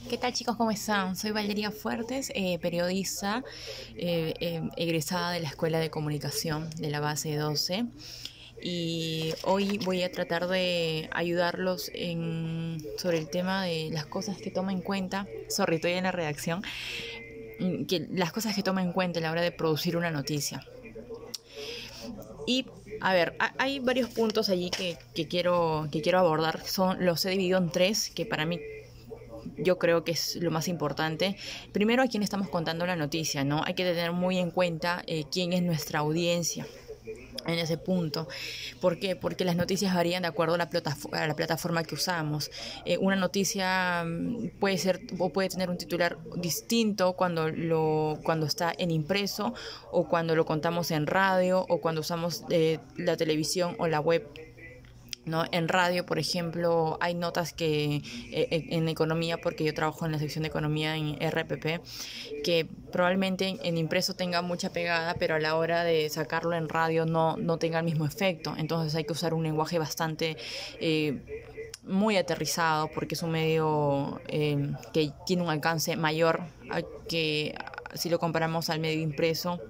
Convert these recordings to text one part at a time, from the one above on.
¿Qué tal chicos? ¿Cómo están? Soy Valeria Fuertes, periodista, egresada de la Escuela de Comunicación de la base 12 y hoy voy a tratar de ayudarlos sobre el tema de las cosas que toma en cuenta, sorry, estoy en la redacción, que las cosas que toma en cuenta a la hora de producir una noticia. Y a ver, hay varios puntos allí que quiero abordar. Los he dividido en tres, que para mí yo creo que es lo más importante. Primero, a quién estamos contando la noticia, ¿no? Hay que tener muy en cuenta quién es nuestra audiencia en ese punto. ¿Por qué? Porque las noticias varían de acuerdo a la plataforma que usamos. Una noticia puede ser o puede tener un titular distinto cuando está en impreso o cuando lo contamos en radio o cuando usamos la televisión o la web, ¿no? En radio, por ejemplo, hay notas que en economía, porque yo trabajo en la sección de economía en RPP, que probablemente en impreso tenga mucha pegada, pero a la hora de sacarlo en radio no tenga el mismo efecto. Entonces hay que usar un lenguaje bastante muy aterrizado, porque es un medio que tiene un alcance mayor a que si lo comparamos al medio impreso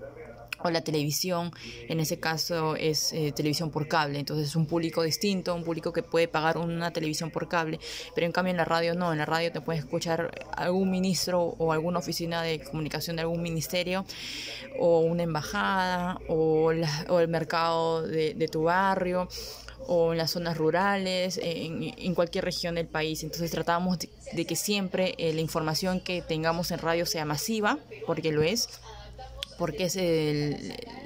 o la televisión. En ese caso es televisión por cable, entonces es un público distinto, un público que puede pagar una televisión por cable, pero en cambio en la radio no. En la radio te puedes escuchar algún ministro o alguna oficina de comunicación de algún ministerio o una embajada o el mercado de tu barrio o en las zonas rurales, en cualquier región del país. Entonces tratamos de que siempre la información que tengamos en radio sea masiva, porque lo es, porque es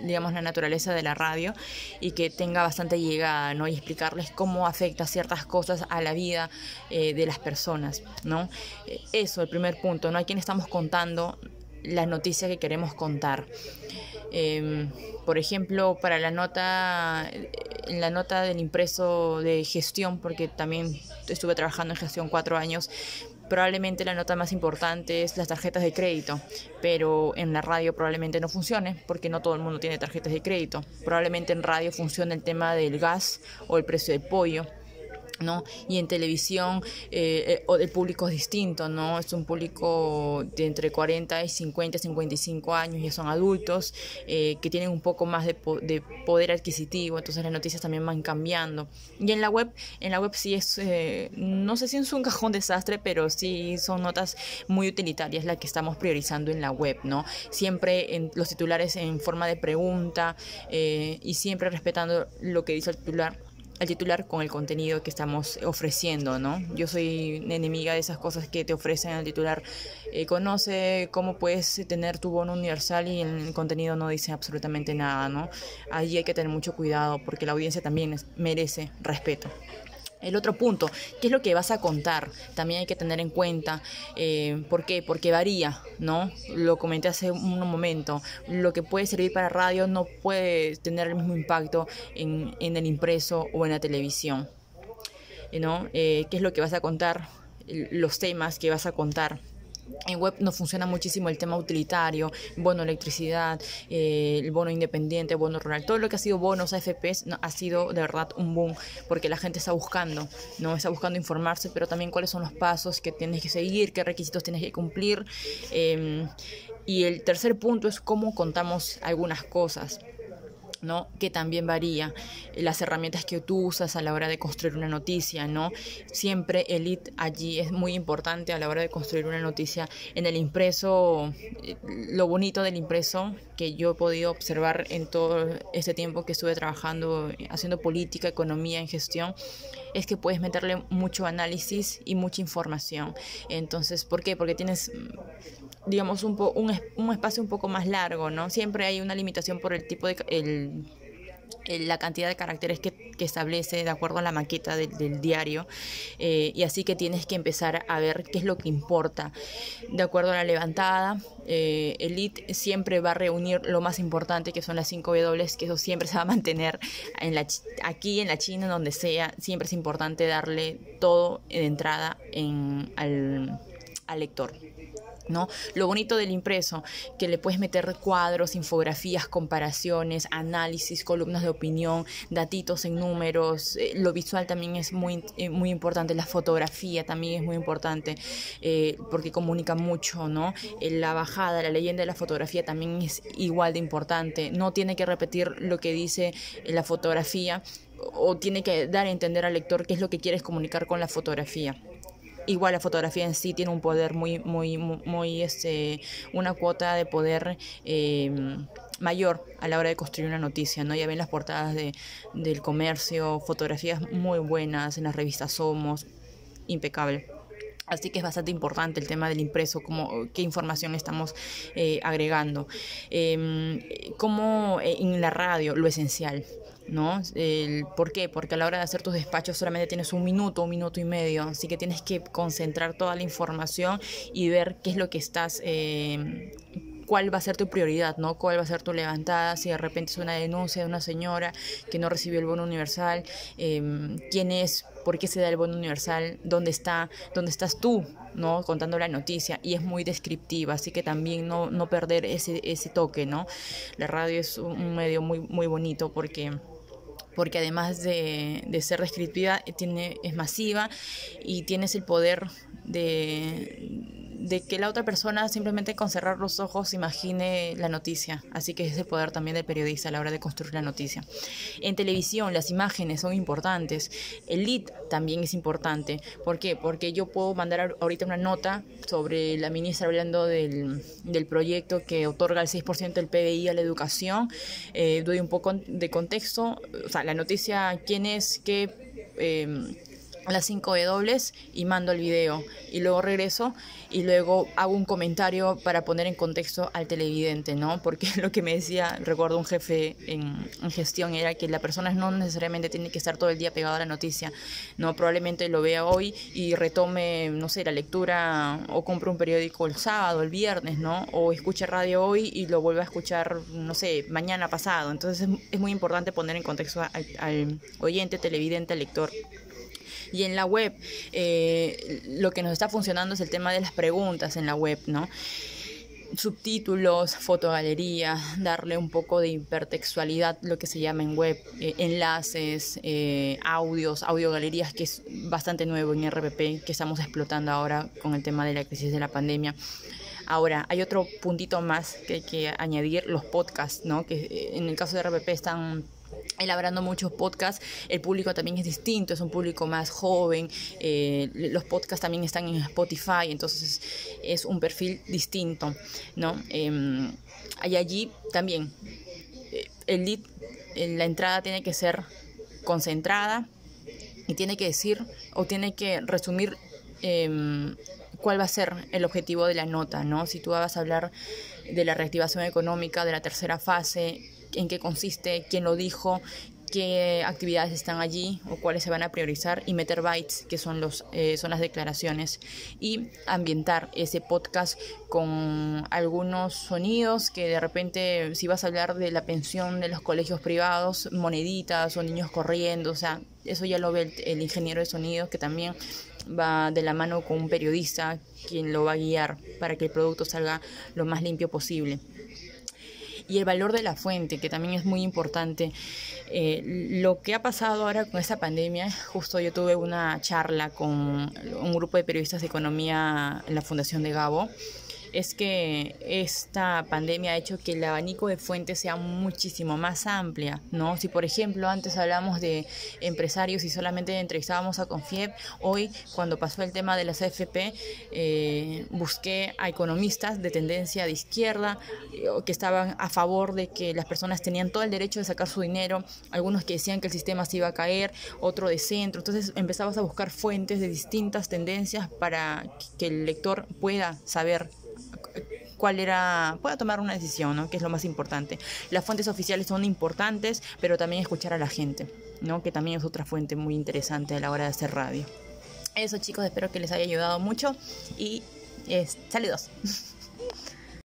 digamos, la naturaleza de la radio, y que tenga bastante llegada, ¿no? Y explicarles cómo afecta ciertas cosas a la vida de las personas, ¿no? Eso, el primer punto, ¿no? A quién estamos contando las noticias que queremos contar. Por ejemplo, para en la nota del impreso de gestión, porque también estuve trabajando en gestión 4 años, probablemente la nota más importante es las tarjetas de crédito, pero en la radio probablemente no funcione, porque no todo el mundo tiene tarjetas de crédito. Probablemente en radio funcione el tema del gas o el precio del pollo, ¿no? Y en televisión el público es distinto, ¿no? Es un público de entre 40 y 50, 55 años, ya son adultos, que tienen un poco más de poder adquisitivo, entonces las noticias también van cambiando. Y en la web sí es, no sé si es un cajón desastre, pero sí son notas muy utilitarias las que estamos priorizando en la web, ¿no? Siempre en los titulares en forma de pregunta, y siempre respetando lo que dice el titular con el contenido que estamos ofreciendo, ¿no? Yo soy enemiga de esas cosas que te ofrecen al titular. Conoce cómo puedes tener tu bono universal, y en el contenido no dice absolutamente nada, ¿no? Allí hay que tener mucho cuidado, porque la audiencia también merece respeto. El otro punto, ¿qué es lo que vas a contar? También hay que tener en cuenta. ¿Por qué? Porque varía, ¿no? Lo comenté hace un momento. Lo que puede servir para radio no puede tener el mismo impacto en el impreso o en la televisión, ¿no? ¿Qué es lo que vas a contar? Los temas que vas a contar. En web nos funciona muchísimo el tema utilitario, bono electricidad, el bono independiente, bono rural. Todo lo que ha sido bonos, AFPs, no, ha sido de verdad un boom, porque la gente está buscando, ¿no? Está buscando informarse, pero también cuáles son los pasos que tienes que seguir, qué requisitos tienes que cumplir. Y el tercer punto es cómo contamos algunas cosas, ¿no? Que también varía, las herramientas que tú usas a la hora de construir una noticia, ¿no? Siempre el lead allí es muy importante a la hora de construir una noticia. En el impreso, lo bonito del impreso que yo he podido observar en todo este tiempo que estuve trabajando, haciendo política, economía, en gestión, es que puedes meterle mucho análisis y mucha información. Entonces, ¿por qué? Porque tienes, digamos, un espacio un poco más largo, ¿no? Siempre hay una limitación por el tipo de la cantidad de caracteres que establece de acuerdo a la maqueta del diario, y así que tienes que empezar a ver qué es lo que importa. De acuerdo a la levantada, el lead siempre va a reunir lo más importante, que son las 5 W, que eso siempre se va a mantener aquí en la China, donde sea. Siempre es importante darle todo de entrada al lector, ¿no? Lo bonito del impreso, que le puedes meter cuadros, infografías, comparaciones, análisis, columnas de opinión, datitos en números. Lo visual también es muy importante, la fotografía también es muy importante, porque comunica mucho, ¿no? La bajada, la leyenda de la fotografía también es igual de importante. No tiene que repetir lo que dice la fotografía, o tiene que dar a entender al lector qué es lo que quieres comunicar con la fotografía. Igual la fotografía en sí tiene un poder una cuota de poder mayor a la hora de construir una noticia, ¿no? Ya ven las portadas del Comercio, fotografías muy buenas en las revistas Somos, impecable. Así que es bastante importante el tema del impreso, qué información estamos agregando. Como en la radio, lo esencial, ¿no? ¿Por qué? Porque a la hora de hacer tus despachos solamente tienes un minuto y medio, así que tienes que concentrar toda la información y ver qué es lo que estás... cuál va a ser tu prioridad, ¿no? Cuál va a ser tu levantada, si de repente es una denuncia de una señora que no recibió el bono universal, quién es, por qué se da el bono universal, dónde estás tú, ¿no? Contando la noticia, y es muy descriptiva, así que también no perder ese toque, ¿no? La radio es un medio muy bonito porque además de ser descriptiva, es masiva y tienes el poder de que la otra persona simplemente con cerrar los ojos imagine la noticia. Así que es el poder también del periodista a la hora de construir la noticia. En televisión las imágenes son importantes. El lead también es importante. ¿Por qué? Porque yo puedo mandar ahorita una nota sobre la ministra hablando del proyecto que otorga el 6% del PBI a la educación. Doy un poco de contexto. O sea, la noticia, quién es, qué... las 5 W y mando el video, y luego regreso y luego hago un comentario para poner en contexto al televidente, ¿no? Porque lo que me decía, recuerdo un jefe en gestión, era que la persona no necesariamente tiene que estar todo el día pegada a la noticia, ¿no? Probablemente lo vea hoy y retome, no sé, la lectura, o compre un periódico el sábado, el viernes, ¿no? O escuche radio hoy y lo vuelva a escuchar, no sé, mañana pasado. Entonces es muy importante poner en contexto al oyente, televidente, al lector. Y en la web, lo que nos está funcionando es el tema de las preguntas en la web, ¿no? Subtítulos, fotogalería, darle un poco de hipertextualidad, lo que se llama en web, enlaces, audiogalerías, que es bastante nuevo en RPP, que estamos explotando ahora con el tema de la crisis de la pandemia. Ahora, hay otro puntito más que hay que añadir, los podcasts, ¿no? Que en el caso de RPP están elaborando muchos podcasts. El público también es distinto, es un público más joven. Los podcasts también están en Spotify, entonces es un perfil distinto, ¿no? Hay allí también el lead, la entrada tiene que ser concentrada y tiene que decir o tiene que resumir cuál va a ser el objetivo de la nota, ¿no? Si tú vas a hablar de la reactivación económica, de la tercera fase, en qué consiste, quién lo dijo, qué actividades están allí o cuáles se van a priorizar, y meter bytes, que son las declaraciones, y ambientar ese podcast con algunos sonidos que de repente, si vas a hablar de la pensión de los colegios privados, moneditas o niños corriendo, o sea, eso ya lo ve el ingeniero de sonido, que también va de la mano con un periodista quien lo va a guiar para que el producto salga lo más limpio posible. Y el valor de la fuente, que también es muy importante. Lo que ha pasado ahora con esta pandemia, justo yo tuve una charla con un grupo de periodistas de economía en la Fundación de Gabo, es que esta pandemia ha hecho que el abanico de fuentes sea muchísimo más amplia, ¿no? Si, por ejemplo, antes hablamos de empresarios y solamente entrevistábamos a Confiep, hoy, cuando pasó el tema de las AFP, busqué a economistas de tendencia de izquierda, que estaban a favor de que las personas tenían todo el derecho de sacar su dinero, algunos que decían que el sistema se iba a caer, otro de centro. Entonces empezabas a buscar fuentes de distintas tendencias para que el lector pueda saber pueda tomar una decisión, ¿no? Que es lo más importante. Las fuentes oficiales son importantes, pero también escuchar a la gente, ¿no? Que también es otra fuente muy interesante a la hora de hacer radio. Eso, chicos, espero que les haya ayudado mucho y saludos.